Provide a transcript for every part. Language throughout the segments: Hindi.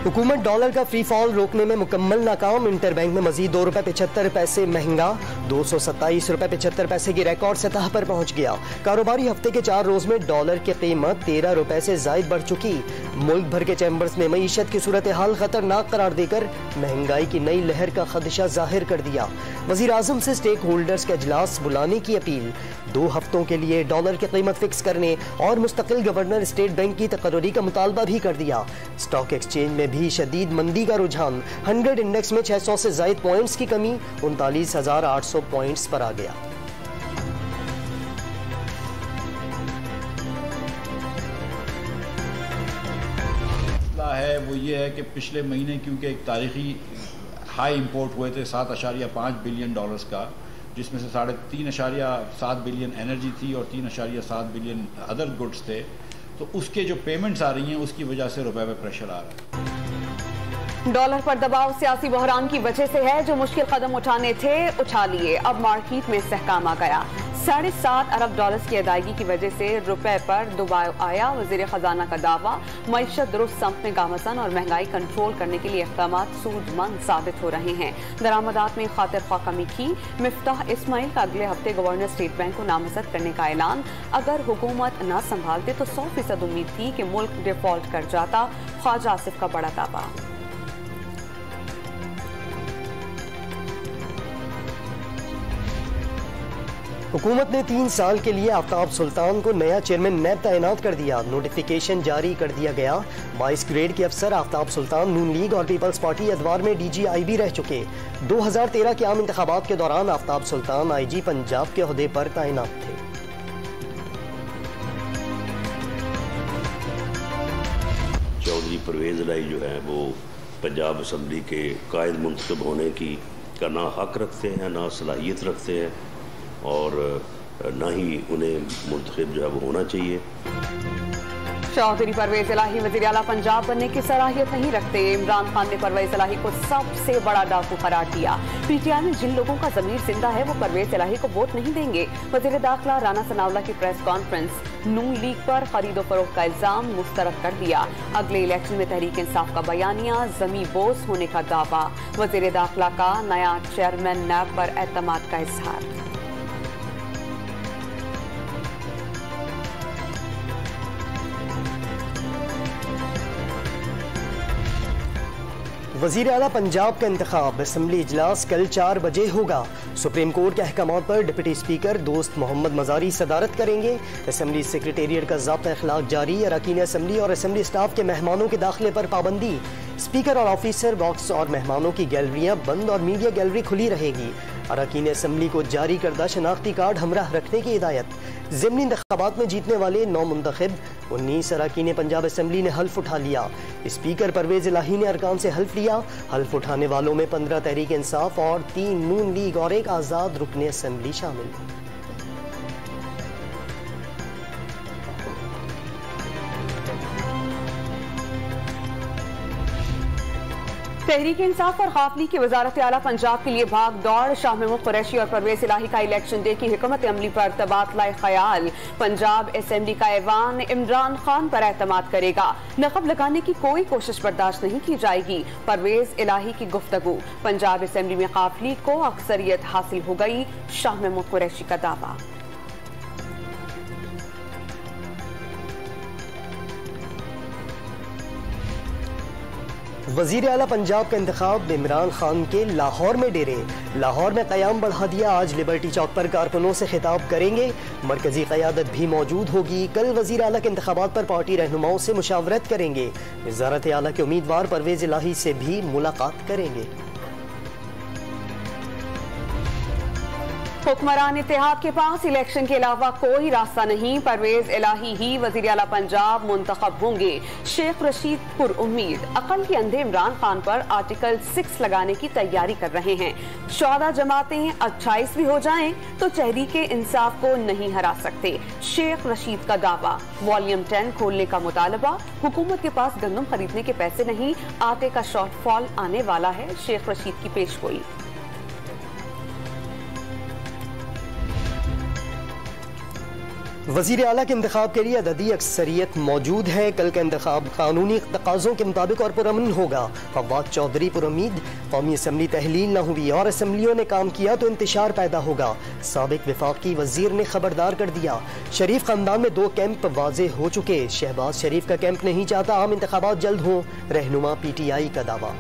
हुकूमत डॉलर का फ्री फॉल रोकने में मुकम्मल नाकाम। इंटरबैंक में मजीद 2 रुपए 75 पैसे महंगा, 227 रुपए 75 पैसे की रिकॉर्ड सतह पर पहुंच गया। कारोबारी हफ्ते के 4 रोज में डॉलर की कीमत 13 रुपए से जायद बढ़ चुकी। मुल्क भर के चैम्बर्स ने मईशत की सूरत हाल खतरनाक करार देकर महंगाई की नई लहर का खदशा जाहिर कर दिया। वजीर आजम से स्टेक होल्डर्स का इजलास बुलाने की अपील। 2 हफ्तों के लिए डॉलर की कीमत फिक्स करने और मुस्तकिल गवर्नर स्टेट बैंक की तकर्री का मुतालबा भी कर दिया। स्टॉक एक्सचेंज में भी शदीद मंदी का रुझान। 100 इंडेक्स में 600 से जायद पॉइंट्स की कमी 39,800 पॉइंट्स पर आ गया। है वो ये है कि पिछले महीने क्योंकि एक तारीखी हाई इंपोर्ट हुए थे 7.5 बिलियन डॉलर्स का, जिसमें से 3.7 बिलियन एनर्जी थी और 3.7 बिलियन अदर गुड्स थे, तो उसके जो पेमेंट्स आ रही हैं उसकी वजह से रुपए पे प्रेशर आ रहा है। डॉलर पर दबाव सियासी बहरान की वजह से है। जो मुश्किल कदम उठाने थे उठा लिए, अब मार्केट में सहकाम आ गया। 7.5 अरब डॉलर्स की अदायगी की वजह से रुपए पर दबाव आया। वजीर खजाना का दावा, मईशत दुरुस्त समत में गामजन और महंगाई कंट्रोल करने के लिए इक़दाम सूदमंद साबित हो रहे हैं। दरामदात में खातिर ख्वाह कमी की। मिफ्ताह इस्माइल का अगले हफ्ते गवर्नर स्टेट बैंक को नामजद करने का ऐलान। अगर हुकूमत न संभालते तो 100% उम्मीद थी कि मुल्क डिफॉल्ट कर जाता। ख्वाजा आसिफ का बड़ा दावा। हुकूमत ने 3 साल के लिए आफ्ताब सुल्तान को नया चेयरमैन नैब तैनात कर दिया। नोटिफिकेशन जारी कर दिया गया। 22 ग्रेड के अफसर आफ्ताब सुल्तान नून लीग और पीपल्स पार्टी अदवार में DGI भी रह चुके। 2013 के आम इंतखाबात के दौरान आफ्ताब सुल्तान IG पंजाब के ओहदे पर तैनात थे। चौधरी परवेज इलाही जो है वो पंजाब असम्बली के कायद मुंतखब होने की का ना हक रखते हैं, ना सलाहियत रखते हैं और ना ही उन्हें मुंतखब जो है वो होना चाहिए। चौधरी परवेज इलाही वज़ीर आला पंजाब बनने की सलाहियत नहीं रखते। इमरान खान ने परवेज इलाही को सबसे बड़ा डाकू करार दिया। PTI में जिन लोगों का ज़मीर जिंदा है वो परवेज इलाही को वोट नहीं देंगे। वज़ीर दाखिला राना सनाउल्ला की प्रेस कॉन्फ्रेंस। नून लीग पर खरीदो फरोख्त का इल्जाम मुस्तरद कर दिया। अगले इलेक्शन में तहरीक इंसाफ का बयानिया, ज़मी बोस होने का दावा। वज़ीर दाखिला का नया चेयरमैन नैब पर एतमाद का इजहार। वजीर आला पंजाब का इंतखाब। असम्बली इजलास कल 4 बजे होगा। सुप्रीम कोर्ट के अहकामात पर डिप्टी स्पीकर दोस्त मोहम्मद मजारी सदारत करेंगे। असम्बली सेक्रेटेरिएट का ज़ाब्ता अखलाक जारी। अरकान असम्बली और असम्बली स्टाफ के मेहमानों के दाखिले पर पाबंदी। स्पीकर और ऑफिसर बॉक्स और मेहमानों की गैलरियां बंद और मीडिया गैलरी खुली रहेगी। अरकान असम्बली को जारी करदा शनाख्ती कार्ड हमराह रखने की हिदायत। ज़िमनी इंतखाबात में जीतने वाले 9 मुंतखब 19 अरकान पंजाब असम्बली ने हल्फ उठा लिया। स्पीकर परवेज इलाही ने अरकान से हल्फ लिया। हल्फ उठाने वालों में 15 तहरीक इंसाफ और 3 नून लीग और 1 आज़ाद रुकने असम्बली शामिल। तहरीक इंसाफ और काफली की वजारत आला पंजाब के लिए भाग दौड़। शाह महमूद कुरैशी और परवेज इलाही का इलेक्शन डे की हिकमत अमली पर तबादला ख्याल। पंजाब असेंबली का ऐवान इमरान खान पर एतमाद करेगा। नकब लगाने की कोई कोशिश बर्दाश्त नहीं की जाएगी। परवेज इलाही की गुफ्तगू। पंजाब असेंबली में काफली को अक्सरियत हासिल हो गई। शाह महमूद कुरैशी का दावा। वजीर आला पंजाब का इंतखाब। इमरान खान के लाहौर में डेरे। लाहौर में क़याम बढ़ा दिया। आज लिबर्टी चौक पर कारकुनों से खिताब करेंगे। मरकजी क़यादत भी मौजूद होगी। कल वजीर आला के इंतखाबात पर पार्टी रहनुमाओं से मुशावरत करेंगे। वज़ारत आला के उम्मीदवार परवेज इलाही से भी मुलाकात करेंगे। हुक्मरान इत्तेहाद के पास इलेक्शन के अलावा कोई रास्ता नहीं। परवेज इलाही ही वज़ीर आला पंजाब मुंतखब होंगे। शेख रशीद पुरउम्मीद अकल के अंधे इमरान खान पर आर्टिकल 6 लगाने की तैयारी कर रहे हैं। 14 जमातें 28 भी हो जाएं तो तहरीक इंसाफ को नहीं हरा सकते। शेख रशीद का दावा। वॉल्यूम 10 खोलने का मुतालबा। हुकूमत के पास गंदम खरीदने के पैसे नहीं, आटे का शॉर्टफॉल आने वाला है। शेख रशीद की पेशगोई। वजीर आला के इंतखाब के लिए अददी अक्सरियत मौजूद है। कल का इंतखाब कानूनी तकाज़ों के मुताबिक और पुरअमन होगा। फवाद चौधरी पुरुमीद, कौमी असम्बली तहलील न हुई और असम्बलियों ने काम किया तो इंतशार पैदा होगा। साबिक वफाकी वजीर ने खबरदार कर दिया। शरीफ खानदान में 2 कैंप वाजे हो चुके। शहबाज शरीफ का कैंप नहीं चाहता आम इंतखाबात जल्द हों, रहनुमा PTI का दावा।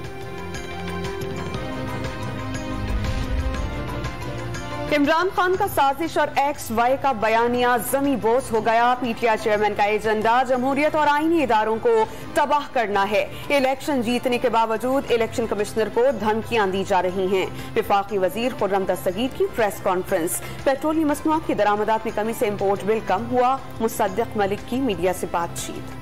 इमरान खान का साजिश और XY का बयानिया जमी बोस हो गया। PTI चेयरमैन का एजेंडा जमहूरियत और आईनी इदारों को तबाह करना है। इलेक्शन जीतने के बावजूद इलेक्शन कमिश्नर को धमकियां दी जा रही हैं। वफाकी वजीर खुर्रम दस्तगीर की प्रेस कॉन्फ्रेंस। पेट्रोलियम मसनूआत की दरामदात में कमी से इम्पोर्ट बिल कम हुआ। मुसद्दिक मलिक की मीडिया से बातचीत।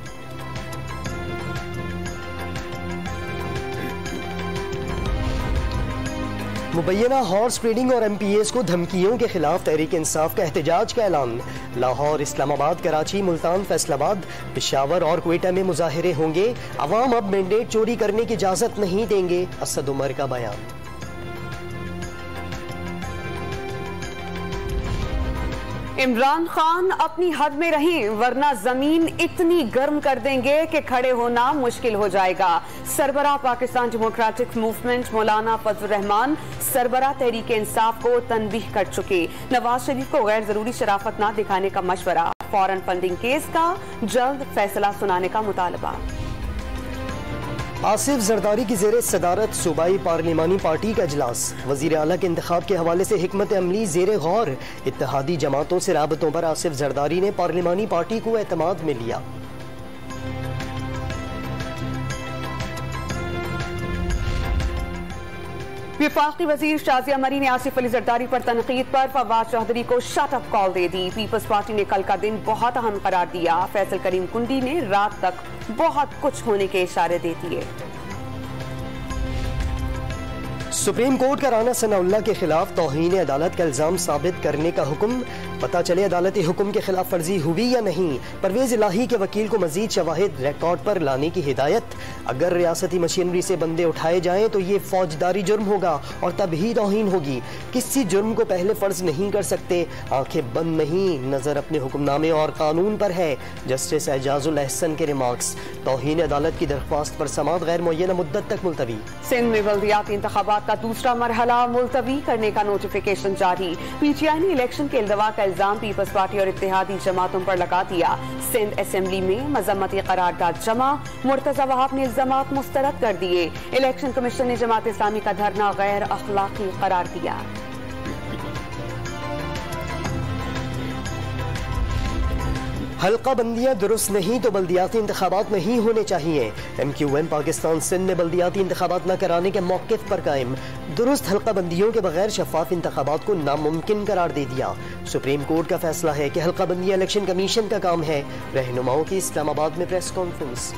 मुबैना हॉर्स ट्रेडिंग और MPAs को धमकियों के खिलाफ तहरीक इंसाफ का एहतजाज का ऐलान। लाहौर, इस्लामाबाद, कराची, मुल्तान, फैसलाबाद, पेशावर और क्वेटा में मुजाहिरे होंगे। अवाम अब मैंडेट चोरी करने की इजाजत नहीं देंगे, असद उमर का बयान। इमरान खान अपनी हद में रहें वरना जमीन इतनी गर्म कर देंगे कि खड़े होना मुश्किल हो जाएगा। सरबराह पाकिस्तान डेमोक्रेटिक मूवमेंट मौलाना फजल रहमान सरबराह तहरीक इंसाफ को तनबीह कर चुके। नवाज शरीफ को गैर जरूरी शराफत न दिखाने का मशवरा। फॉरेन फंडिंग केस का जल्द फैसला सुनाने का मुतालबा। आसिफ जरदारी की ज़ेरे सदारत सूबाई पार्लिमानी पार्टी का इजलास। वजीर आला के इंतखाब के हवाले से हिकमत अमली ज़ेरे गौर। इत्तेहादी जमातों से राबतों पर आसिफ जरदारी ने पार्लिमानी पार्टी को एतमाद में लिया। वफाकी वजीर शाजिया मरी ने आसिफ अली जरदारी पर तनकीद पर फवाद चौधरी को शट अप कॉल दे दी। पीपल्स पार्टी ने कल का दिन बहुत अहम करार दिया। फैसल करीम कुंडी ने रात तक बहुत कुछ होने के इशारे दे दिए। सुप्रीम कोर्ट का राना सनाउल्लाह के खिलाफ तौहीन अदालत का इल्जाम साबित करने का हुक्म। पता चले अदालती हुक्म के खिलाफ वर्जी हुई या नहीं। परवेज इलाही के वकील को मजीद शवाहिद रिकॉर्ड पर लाने की हिदायत। अगर रियासती मशीनरी से बंदे उठाए जाएं तो ये फौजदारी जुर्म होगा और तब ही तौहीन होगी। किसी जुर्म को पहले फर्ज नहीं कर सकते। आंखें बंद नहीं, नजर अपने हुक्मनामे और कानून पर है। जस्टिस एजाजुल एहसन के रिमार्क्स। तौहीन अदालत की दरख्वास्त पर समाअत गैर मुअय्यना मुद्दत तक मुलतवी। सिंध में बल्दियाती इंतखाबात का दूसरा मरहला मुलतवी करने का नोटिफिकेशन जारी। PTI ने इलेक्शन के इल्दवा का इल्जाम पीपल्स पार्टी और इत्तेहादी जमातों पर लगा दिया। सिंध असेंबली में मजम्मती करारदाद जमा। मुर्तजा वहाब ने इल्जामात मुस्तरद कर दिए। इलेक्शन कमीशन ने जमात इस्लामी का धरना गैर अखलाकी करार दिया। हल्का बंदियां दुरुस्त नहीं तो बल्दियाती इंतखाबात नहीं होने चाहिए। MQM पाकिस्तान सिंध ने बल्दियाती इंतखाबात न कराने के मौक़िफ़ पर कायम। दुरुस्त हल्का बंदियों के बगैर शफाफ इंतखाबात को नामुमकिन करार दे दिया। सुप्रीम कोर्ट का फैसला है कि हल्का बंदियां इलेक्शन कमीशन का काम है। रहनुमाओं की इस्लामाबाद में प्रेस कॉन्फ्रेंस।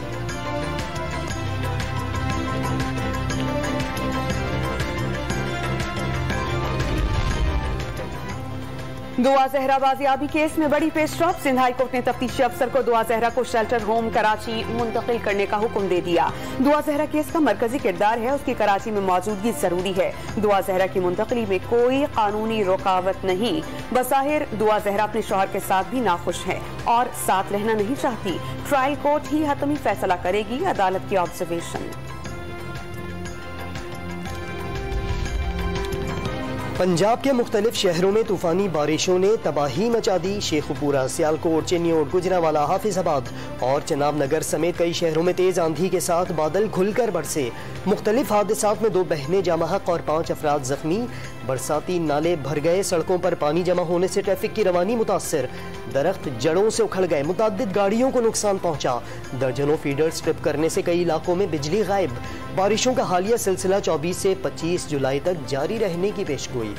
दुआ जहरा बाजियाबी केस में बड़ी पेशरफ। सिंध हाई कोर्ट ने तफ्तीशी अफसर को दुआ जहरा को शेल्टर होम कराची मुंतकिल करने का हुक्म दे दिया। दुआ जहरा केस का मरकजी किरदार है, उसकी कराची में मौजूदगी जरूरी है। दुआ जहरा की मुंतकिली में कोई कानूनी रुकावट नहीं। बज़ाहिर दुआ जहरा अपने शौहर के साथ भी नाखुश है और साथ रहना नहीं चाहती। ट्रायल कोर्ट ही हतमी फैसला करेगी, अदालत की ऑब्जर्वेशन। पंजाब के मुख्तलिफ शहरों में तूफानी बारिशों ने तबाही मचा दी। शेखुपुरा, सियालकोट, चिन्योट, गुजरांवाला, हाफिजाबाद और चनाब नगर समेत कई शहरों में तेज आंधी के साथ बादल खुलकर बरसे। मुख्तलिफ हादसात में 2 बहनें जामहक और 5 अफराद जख्मी। बरसाती नाले भर गए। सड़कों पर पानी जमा होने से ट्रैफिक की रवानी मुतासर। दरख्त जड़ों से उखड़ गए। मुताद्दिद गाड़ियों को नुकसान पहुंचा। दर्जनों फीडर्स ट्रिप करने से कई इलाकों में बिजली गायब। बारिशों का हालिया सिलसिला 24 से 25 जुलाई तक जारी रहने की पेशगोई।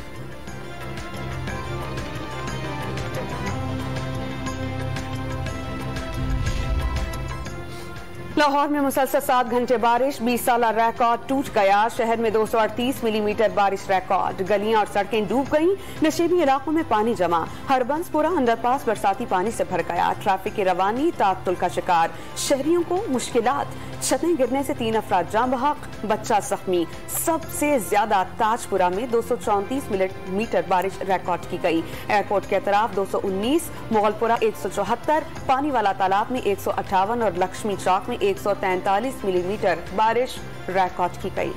लाहौर में मुसलसल 7 घंटे बारिश, 20 साल रिकॉर्ड टूट गया। शहर में 238 मिलीमीटर बारिश रिकॉर्ड। गलियां और सड़कें डूब गईं, नशेबी इलाकों में पानी जमा। हरबंसपुरा अंडरपास बरसाती पानी से भर गया। ट्रैफिक की रवानी ताअत्तुल का शिकार, शहरियों को मुश्किलात। छतें गिरने से 3 अफराद जाँ बहक, बच्चा जख्मी। सबसे ज्यादा ताजपुरा में 234 मिलीमीटर बारिश रिकॉर्ड की गई। एयरपोर्ट के अतराफ 219, मुगलपुरा 174, पानी वाला तालाब में 158 और लक्ष्मी चौक में 143 मिलीमीटर बारिश रिकॉर्ड की गई।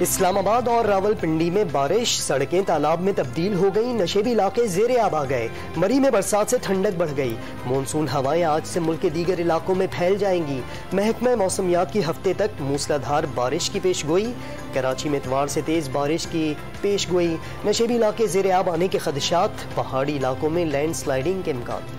इस्लामाबाद और रावलपिंडी में बारिश, सड़कें तालाब में तब्दील हो गई। नशेबी इलाके ज़ेरे आब आ गए। मरी में बरसात से ठंडक बढ़ गई। मानसून हवाएं आज से मुल्क के दीगर इलाकों में फैल जाएंगी। महकमा मौसमियात की हफ्ते तक मूसलाधार बारिश की पेशगोई। कराची में इतवार से तेज बारिश की पेशगोई। नशेबी इलाके ज़ेरे आब आने के खदशात। पहाड़ी इलाकों में लैंड स्लाइडिंग के इम्कान।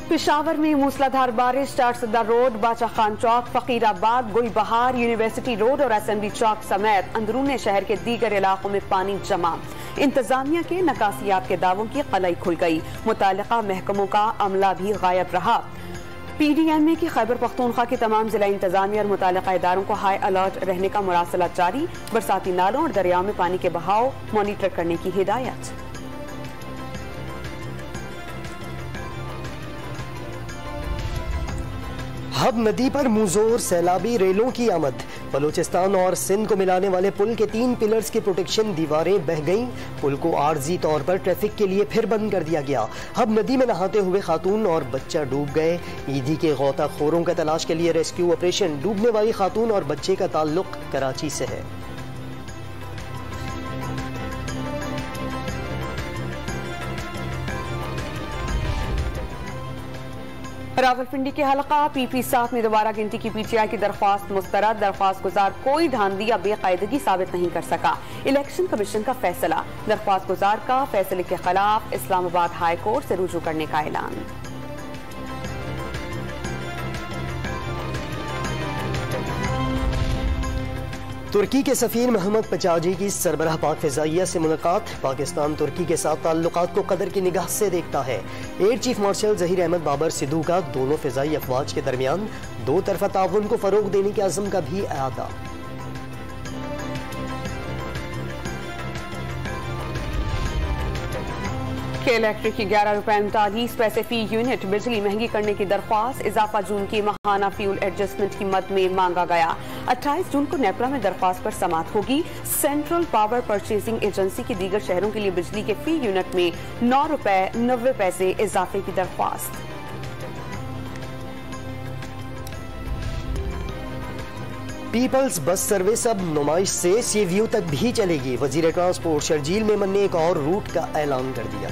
पेशावर में मूसलाधार बारिश, चारसदा रोड, बाचा खान चौक, फकीराबाद, गुल बहार, यूनिवर्सिटी रोड और असेंबली चौक समेत अंदरूनी शहर के दीगर इलाकों में पानी जमा। इंतजामिया के नकासियात के दावों की कलई खुल गई। मुतालिका महकमों का अमला भी गायब रहा। PDMA की खैबर पख्तूनख्वा की तमाम जिला इंतजामिया और मुतालिका इदारों को हाई अलर्ट रहने का मुरासला जारी। बरसाती नालों और दरियाओं में पानी के बहाव मॉनिटर करने की हिदायत। हब नदी पर मुजोर सैलाबी रेलों की आमद। बलूचिस्तान और सिंध को मिलाने वाले पुल के 3 पिलर्स की प्रोटेक्शन दीवारें बह गईं। पुल को आर्जी तौर पर ट्रैफिक के लिए फिर बंद कर दिया गया। हब नदी में नहाते हुए खातून और बच्चा डूब गए। ईदी के गौताखोरों का तलाश के लिए रेस्क्यू ऑपरेशन। डूबने वाली खातून और बच्चे का ताल्लुक कराची से है। रावलपिंडी के हलका PP7 में दोबारा गिनती की PTI की दरख्वास्त मुस्तरद। दरख्वास्त गुजार कोई धांधली या बेकायदगी साबित नहीं कर सका। इलेक्शन कमीशन का फैसला। दरख्वास्त गुजार का फैसले के खिलाफ इस्लामाबाद हाई कोर्ट से रुजू करने का ऐलान। तुर्की के सफीर मोहम्मद पचाजी की सरबराह पाक फ़िज़ाइया से मुलाकात। पाकिस्तान तुर्की के साथ ताल्लुकात को कदर की निगाह से देखता है। Air chief marshal Zaheer Ahmed Babar Sidhu का दोनों फ़िज़ाई अफवाज के दरमियान 2 तरफ़ा ताउन को फ़रोग देने के अज़्म का भी अहाता। के इलेक्ट्रिक की 11 रुपए 39 पैसे फी यूनिट बिजली महंगी करने की दरख्वास्त। इजाफा जून की माहाना फ्यूल एडजस्टमेंट की मद में मांगा गया। 28 जून को नेपरा में दरख्वास्त पर समाअत होगी। सेंट्रल पावर परचेजिंग एजेंसी की दीगर शहरों के लिए बिजली के फी यूनिट में 9 रुपए 90 पैसे इजाफे की दरख्वास्त। पीपल्स बस सर्विस अब नुमाइश से सी व्यू तक भी चलेगी। वजीर ट्रांसपोर्ट शर्जील मेमन ने एक और रूट का ऐलान कर दिया।